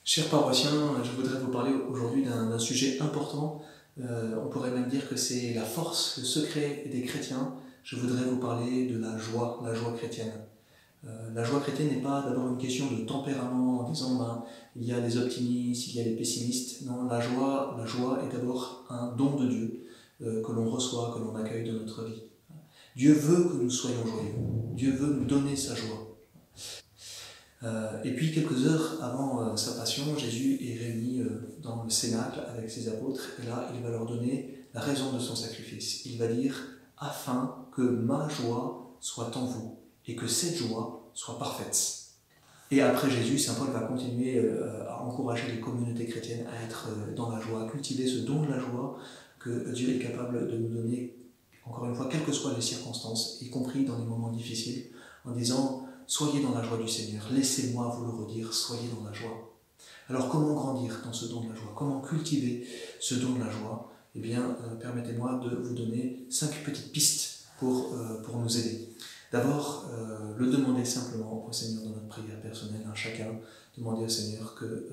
Chers paroissiens, je voudrais vous parler aujourd'hui d'un sujet important. On pourrait même dire que c'est la force, le secret des chrétiens. Je voudrais vous parler de la joie chrétienne. La joie chrétienne n'est pas d'abord une question de tempérament, en disant il y a les optimistes, il y a les pessimistes. Non, la joie est d'abord un don de Dieu que l'on reçoit, que l'on accueille dans notre vie. Dieu veut que nous soyons joyeux. Dieu veut nous donner sa joie. Et puis quelques heures avant sa passion, Jésus est réuni dans le cénacle avec ses apôtres, et là il va leur donner la raison de son sacrifice. Il va dire « afin que ma joie soit en vous, et que cette joie soit parfaite ». Et après Jésus, saint Paul va continuer à encourager les communautés chrétiennes à être dans la joie, à cultiver ce don de la joie que Dieu est capable de nous donner, encore une fois, quelles que soient les circonstances, y compris dans les moments difficiles, en disant « Soyez dans la joie du Seigneur, laissez-moi vous le redire, soyez dans la joie ». Alors comment grandir dans ce don de la joie? Comment cultiver ce don de la joie? Eh bien, permettez-moi de vous donner 5 petites pistes pour nous aider. D'abord, le demander simplement au Seigneur dans notre prière personnelle, à chacun, demander au Seigneur que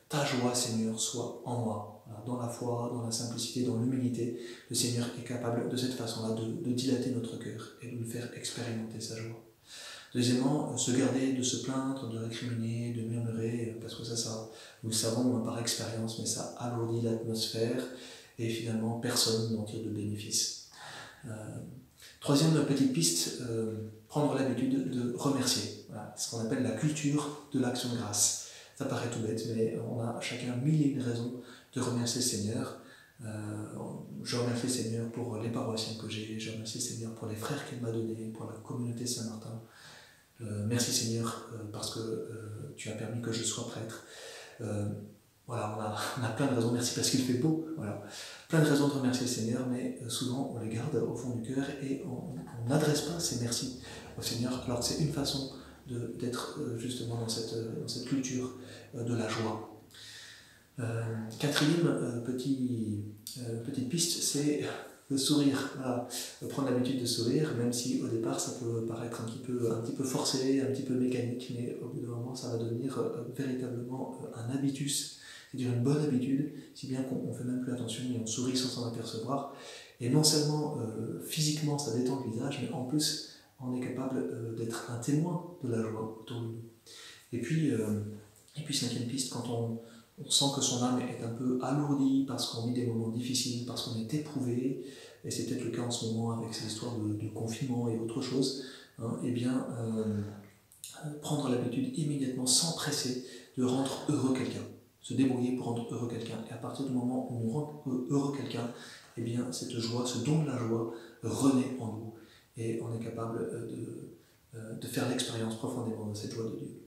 ta joie, Seigneur, soit en moi. Voilà, dans la foi, dans la simplicité, dans l'humilité, le Seigneur est capable de cette façon-là de dilater notre cœur et de nous faire expérimenter sa joie. Deuxièmement, se garder de se plaindre, de récriminer, de murmurer, parce que ça, nous le savons par expérience, mais ça alourdit l'atmosphère et finalement personne n'en tire de bénéfice. Troisième petite piste, prendre l'habitude de remercier. Voilà, ce qu'on appelle la culture de l'action de grâce. Ça paraît tout bête, mais on a chacun mille et une raisons de remercier le Seigneur. Je remercie le Seigneur pour les paroissiens que j'ai, je remercie le Seigneur pour les frères qu'il m'a donnés, pour la communauté Saint-Martin. Merci Seigneur parce que tu as permis que je sois prêtre. Voilà, on a plein de raisons, merci parce qu'il fait beau. Voilà. Plein de raisons de remercier le Seigneur, mais souvent on les garde au fond du cœur et on n'adresse pas ces merci au Seigneur, alors que c'est une façon d'être justement dans cette culture de la joie. Quatrième petite piste, c'est le sourire. Voilà. Prendre l'habitude de sourire, même si au départ ça peut paraître un petit peu forcé, un petit peu mécanique, mais au bout d'un moment ça va devenir véritablement un habitus, c'est-à-dire une bonne habitude, si bien qu'on ne fait même plus attention et on sourit sans s'en apercevoir. Et non seulement physiquement ça détend le visage, mais en plus on est capable d'être un témoin de la joie autour de nous. Et puis cinquième piste, quand on sent que son âme est un peu alourdie parce qu'on vit des moments difficiles, parce qu'on est éprouvé, et c'est peut-être le cas en ce moment avec ces histoires de confinement et autre chose, eh bien, prendre l'habitude immédiatement, sans presser, de rendre heureux quelqu'un, se débrouiller pour rendre heureux quelqu'un. Et à partir du moment où on rend heureux quelqu'un, eh bien, cette joie, ce don de la joie, renaît en nous, et on est capable de faire l'expérience profondément de cette joie de Dieu.